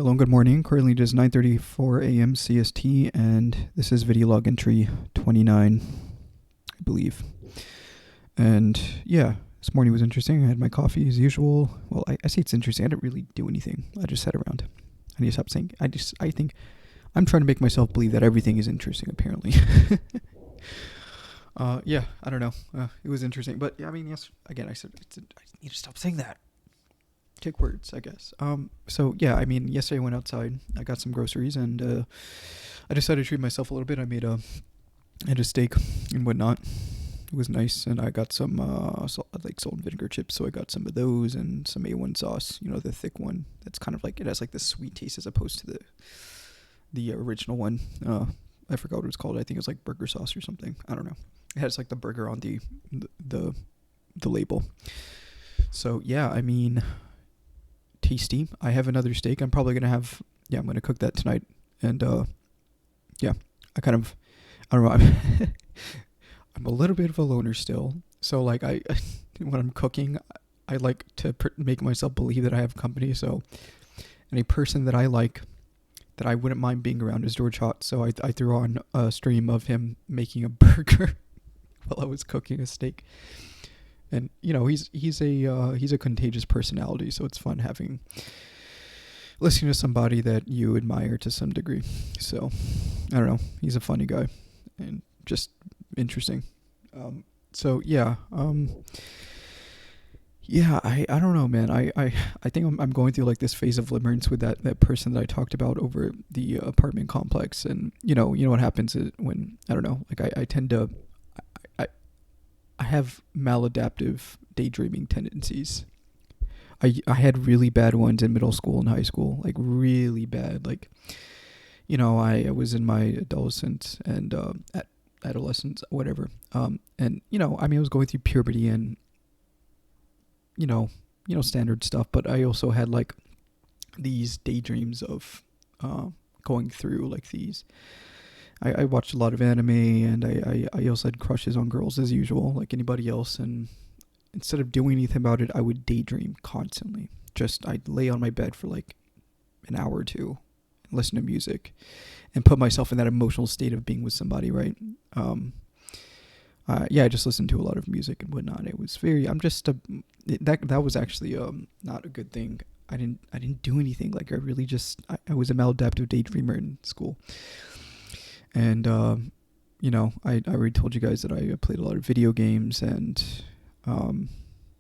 Hello and good morning. Currently it is 9:34 a.m. CST, and this is video log entry 29, I believe. And yeah, this morning was interesting. I had my coffee as usual. Well, I say it's interesting. I didn't really do anything. I just sat around. I need to stop saying. I think I'm trying to make myself believe that everything is interesting. Apparently. Yeah. I don't know. It was interesting, but yeah. I mean, yes. Again, I said I need to stop saying that. Take words, I guess. So yeah, I mean, yesterday I went outside. I got some groceries, and I decided to treat myself a little bit. I had a steak and whatnot. It was nice, and I got some salt and vinegar chips. So I got some of those and some A1 sauce. You know, the thick one. That's kind of like, it has like the sweet taste as opposed to the original one. I forgot what it was called. I think it was like burger sauce or something. I don't know. It has like the burger on the label. So yeah, I mean, tasty. I have another steak. I'm probably gonna I'm gonna cook that tonight. And yeah, I don't know. I'm a little bit of a loner still. So like when I'm cooking, I like to make myself believe that I have company. So, and a person that I like, that I wouldn't mind being around, is George Hott. So I threw on a stream of him making a burger while I was cooking a steak. And you know, he's a contagious personality, so it's fun listening to somebody that you admire to some degree. So I don't know, he's a funny guy and just interesting. So yeah, I don't know, man. I think I'm going through like this phase of limerence with that person that I talked about over the apartment complex. And you know what happens is when, I don't know, like I tend to, I have maladaptive daydreaming tendencies. I had really bad ones in middle school and high school, like really bad. Like, you know, I was in my adolescence and adolescence, whatever. And you know, I mean, I was going through puberty and you know, standard stuff. But I also had like these daydreams of going through like these. I watched a lot of anime, and I also had crushes on girls as usual, like anybody else. And instead of doing anything about it, I would daydream constantly. Just, I'd lay on my bed for like an hour or two, listen to music, and put myself in that emotional state of being with somebody, right? Yeah, I just listened to a lot of music and whatnot. It was very, that was actually not a good thing. I didn't do anything. Like, I really just, I was a maladaptive daydreamer in school. And, you know, I already told you guys that I played a lot of video games, and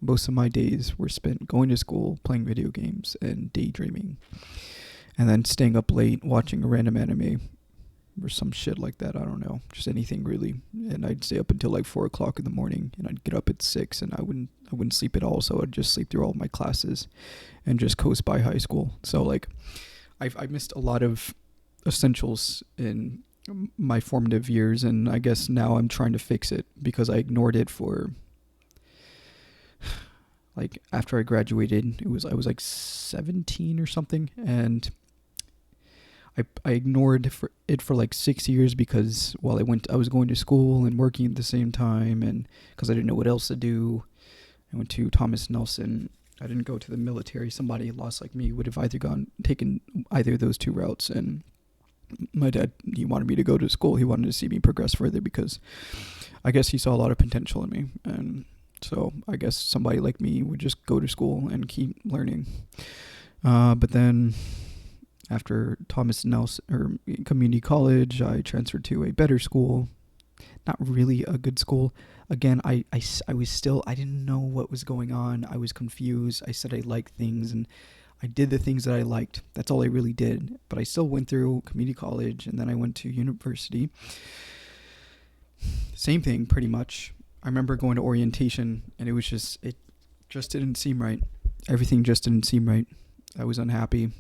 most of my days were spent going to school, playing video games, and daydreaming. And then staying up late watching a random anime or some shit like that. I don't know. Just anything really. And I'd stay up until like 4 o'clock in the morning, and I'd get up at 6, and I wouldn't sleep at all. So I'd just sleep through all of my classes and just coast by high school. So like I missed a lot of essentials in my formative years, and I guess now I'm trying to fix it because I ignored it for like, after I graduated, I was like 17 or something, and I ignored it for like 6 years because while I was going to school and working at the same time, and because I didn't know what else to do. I went to Thomas Nelson. I didn't go to the military. Somebody lost like me would have taken either of those two routes. And my dad, he wanted me to go to school. He wanted to see me progress further because I guess he saw a lot of potential in me. And so I guess somebody like me would just go to school and keep learning. But then after Thomas Nelson, or community college, I transferred to a better school. Not really a good school. Again, I didn't know what was going on. I was confused. I said I liked things, and I did the things that I liked. That's all I really did. But I still went through community college, and then I went to university. Same thing, pretty much. I remember going to orientation, and it just didn't seem right. Everything just didn't seem right. I was unhappy.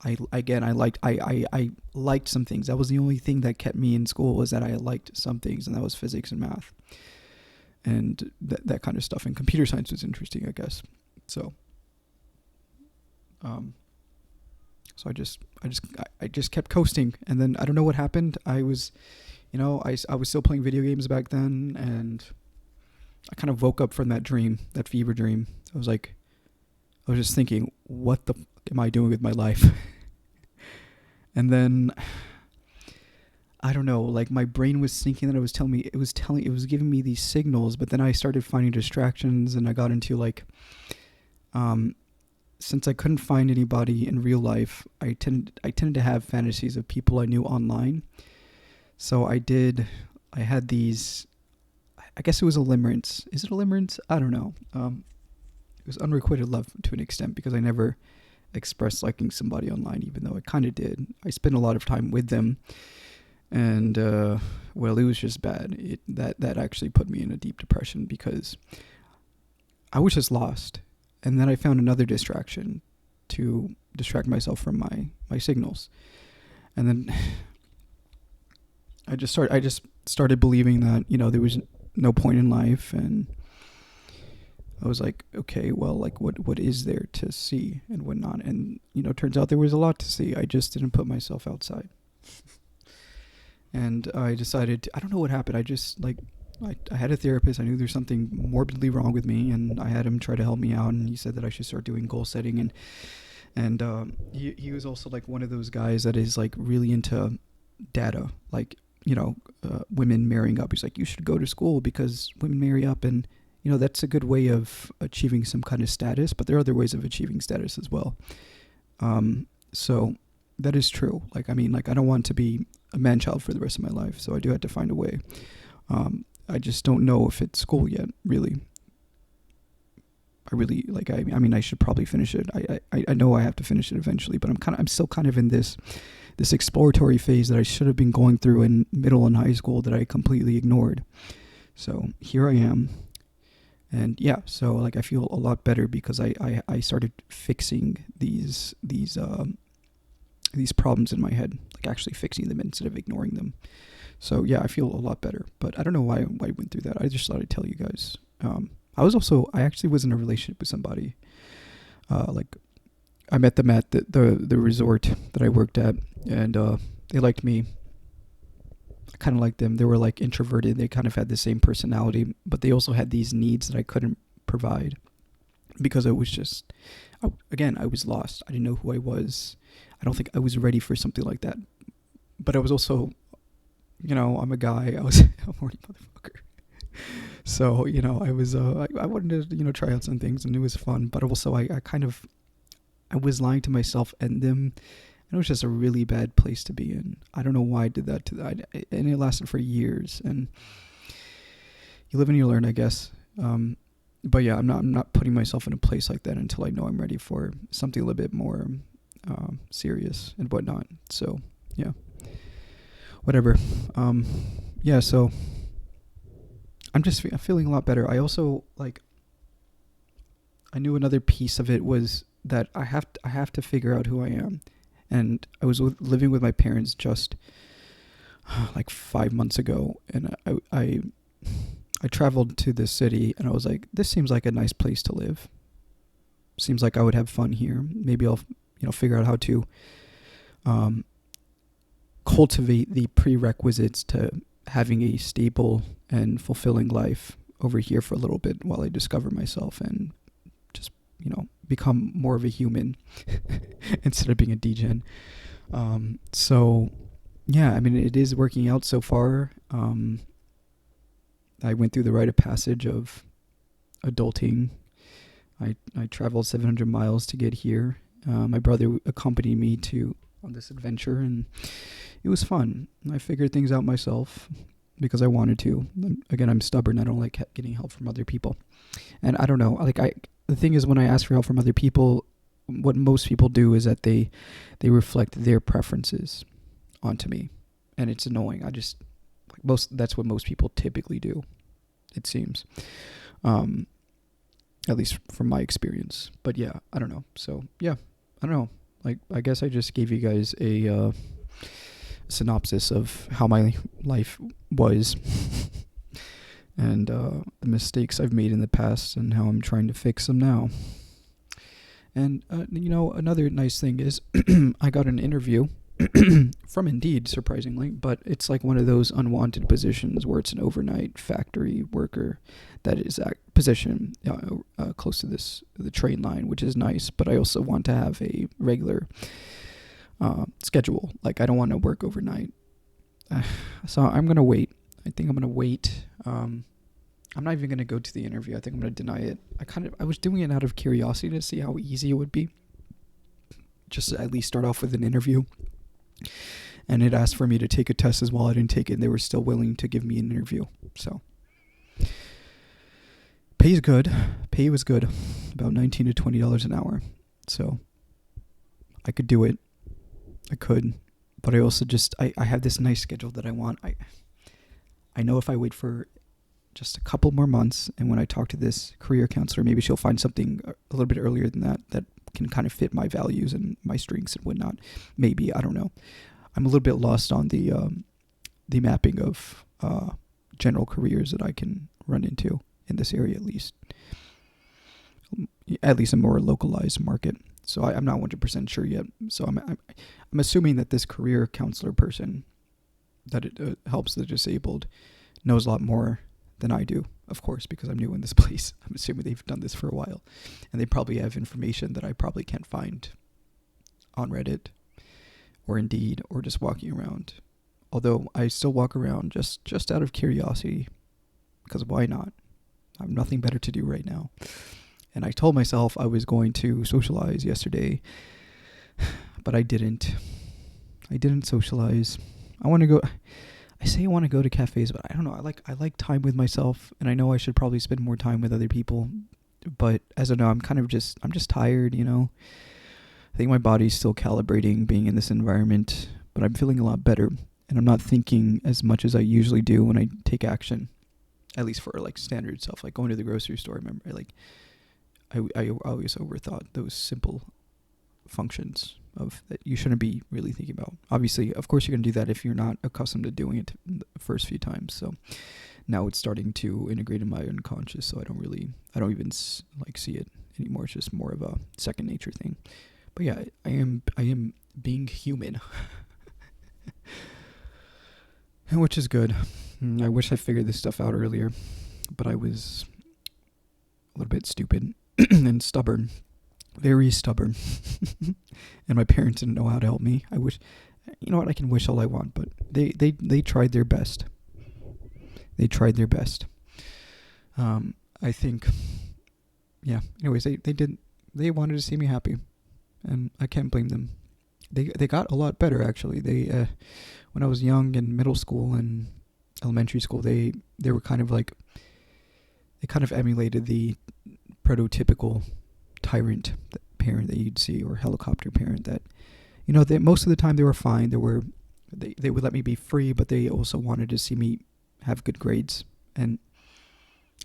I liked some things. That was the only thing that kept me in school, was that I liked some things, and that was physics and math, and that kind of stuff. And computer science was interesting, I guess. So I just kept coasting, and then I don't know what happened. I was still playing video games back then, and I kind of woke up from that dream, that fever dream. I was just thinking, what the am I doing with my life? And then I don't know, like my brain was thinking that it was giving me these signals, but then I started finding distractions, and I got into like, since I couldn't find anybody in real life, I tended to have fantasies of people I knew online. So I had these, I guess it was a limerence. Is it a limerence? I don't know. It was unrequited love to an extent, because I never expressed liking somebody online, even though I kind of did. I spent a lot of time with them, and well, it was just bad. That actually put me in a deep depression, because I was just lost. And then I found another distraction to distract myself from my signals. And then I just started believing that, there was no point in life, and I was like, okay, well, like what is there to see and whatnot? And turns out there was a lot to see. I just didn't put myself outside. And I decided I don't know what happened. I just I had a therapist. I knew there's something morbidly wrong with me, and I had him try to help me out. And he said that I should start doing goal setting. And he was also like one of those guys that is like really into data, like women marrying up. He's like, you should go to school because women marry up, and that's a good way of achieving some kind of status. But there are other ways of achieving status as well. So that is true. Like, I mean, like, I don't want to be a man-child for the rest of my life, so I do have to find a way. I just don't know if it's school yet, really. I really, like, I mean, I should probably finish it. I know I have to finish it eventually, but I'm still kind of in this exploratory phase that I should have been going through in middle and high school that I completely ignored. So here I am. And yeah, so like I feel a lot better because I started fixing these problems in my head, like actually fixing them instead of ignoring them. So yeah, I feel a lot better. But I don't know why I went through that. I just thought I'd tell you guys. I actually was in a relationship with somebody. Like I met them at the resort that I worked at, and they liked me. I kind of liked them. They were like introverted. They kind of had the same personality, but they also had these needs that I couldn't provide because I was just, I was lost. I didn't know who I was. I don't think I was ready for something like that. But I was also, I'm a guy. I was a horny motherfucker. So, I was, I wanted to, try out some things, and it was fun. But also, I was lying to myself and them. And it was just a really bad place to be in. I don't know why I did that to that. And it lasted for years. And you live and you learn, I guess. But yeah, I'm not putting myself in a place like that until I know I'm ready for something a little bit more serious and whatnot. So, yeah. Whatever. Yeah, so I'm feeling a lot better. I also, I knew another piece of it was that I have to figure out who I am. And I was living with my parents just 5 months ago, and I traveled to this city, and I was like, this seems like a nice place to live. Seems like I would have fun here. Maybe I'll figure out how to cultivate the prerequisites to having a stable and fulfilling life over here for a little bit while I discover myself and just become more of a human instead of being a degen. So yeah, I mean, it is working out so far. I went through the rite of passage of adulting. I traveled 700 miles to get here. My brother accompanied me on this adventure, and it was fun. I figured things out myself because I wanted to. Again, I'm stubborn. I don't like getting help from other people. And I don't know, the thing is, when I ask for help from other people, what most people do is that they reflect their preferences onto me, and it's annoying. That's what most people typically do, it seems, at least from my experience. But yeah, I don't know. So yeah, I don't know. I guess I just gave you guys a synopsis of how my life was. And the mistakes I've made in the past and how I'm trying to fix them now. And, another nice thing is I got an interview from Indeed, surprisingly, but it's like one of those unwanted positions where it's an overnight factory worker that is that position close to the train line, which is nice, but I also want to have a regular schedule. Like, I don't want to work overnight. So I'm going to wait. I think I'm going to wait. I'm not even going to go to the interview. I think I'm going to deny it. I was doing it out of curiosity to see how easy it would be. Just to at least start off with an interview. And it asked for me to take a test as well. I didn't take it. They were still willing to give me an interview. So pay was good. About $19 to $20 an hour. So I could do it. I could. But I also I have this nice schedule that I want. I know if I wait for just a couple more months, and when I talk to this career counselor, maybe she'll find something a little bit earlier than that can kind of fit my values and my strengths and whatnot. Maybe, I don't know. I'm a little bit lost on the mapping of general careers that I can run into in this area, at least a more localized market. So I'm not 100% sure yet. So I'm assuming that this career counselor person that it helps the disabled knows a lot more than I do, of course, because I'm new in this place. I'm assuming they've done this for a while, and they probably have information that I probably can't find on Reddit or Indeed or just walking around. Although I still walk around just out of curiosity, because why not? I have nothing better to do right now. And I told myself I was going to socialize yesterday, but I didn't. I didn't socialize. I say I want to go to cafes, but I don't know. I like time with myself, and I know I should probably spend more time with other people. But as I know, I'm just tired, you know. I think my body's still calibrating being in this environment, but I'm feeling a lot better, and I'm not thinking as much as I usually do when I take action. At least for like standard stuff, like going to the grocery store. Remember, I always overthought those simple functions of that you shouldn't be really thinking about. Obviously, of course, you're going to do that if you're not accustomed to doing it the first few times. So now it's starting to integrate in my unconscious, so I don't even see it anymore. It's just more of a second nature thing. But yeah, I am being human, which is good. I wish I figured this stuff out earlier, but I was a little bit stupid and stubborn. Very stubborn. And my parents didn't know how to help me. I wish, you know what, I can wish all I want, but they tried their best. They tried their best. I think, yeah, anyways, they wanted to see me happy, and I can't blame them. They got a lot better, actually. When I was young in middle school and elementary school, they were kind of like, they kind of emulated the prototypical tyrant parent that you'd see, or helicopter parent that, you know, most of the time they were fine. They would let me be free, but they also wanted to see me have good grades. And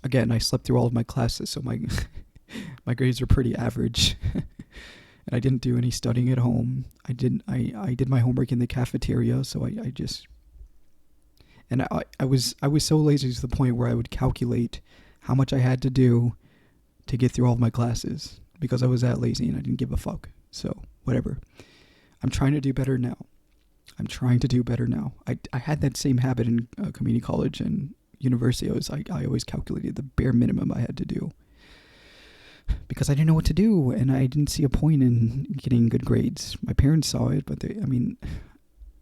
again, I slept through all of my classes, so my my grades were pretty average. And I didn't do any studying at home. I did my homework in the cafeteria, so I was so lazy to the point where I would calculate how much I had to do to get through all of my classes, because I was that lazy and I didn't give a fuck. So whatever. I'm trying to do better now. I had that same habit in community college and university. I always calculated the bare minimum I had to do, because I didn't know what to do, and I didn't see a point in getting good grades. My parents saw it, but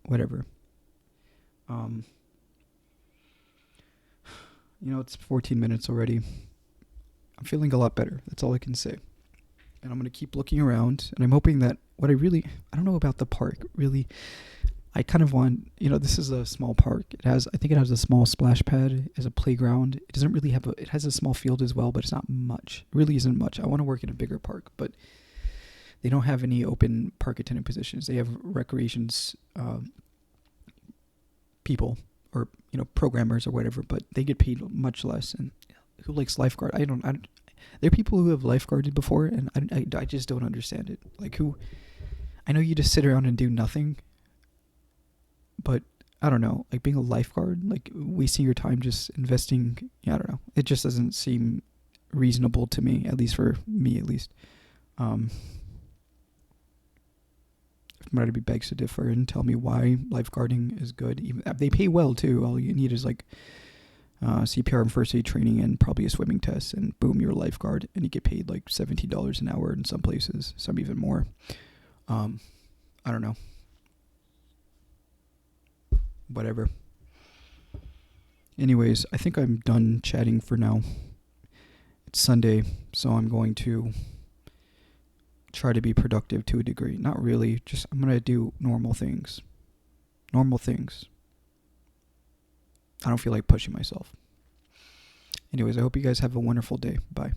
whatever. It's 14 minutes already. I'm feeling a lot better. That's all I can say. And I'm going to keep looking around, and I'm hoping that I don't know about the park, really. I kind of want, this is a small park. I think it has a small splash pad as a playground. It doesn't really it has a small field as well, but it's not much. It really isn't much. I want to work in a bigger park, but they don't have any open park attendant positions. They have recreations people, or, programmers or whatever, but they get paid much less. And who likes lifeguard? There are people who have lifeguarded before, and I just don't understand it. Like, I know you just sit around and do nothing, but I don't know, like being a lifeguard, like wasting your time just investing, I don't know. It just doesn't seem reasonable to me, at least for me, at least. somebody begs to differ and tell me why lifeguarding is good. Even they pay well too. All you need is like CPR and first aid training and probably a swimming test, and boom, you're a lifeguard, and you get paid like $17 an hour in some places, some even more. I don't know. Whatever. Anyways, I think I'm done chatting for now. It's Sunday, so I'm going to try to be productive to a degree. Not really, just I'm going to do normal things. Normal things. I don't feel like pushing myself. Anyways, I hope you guys have a wonderful day. Bye.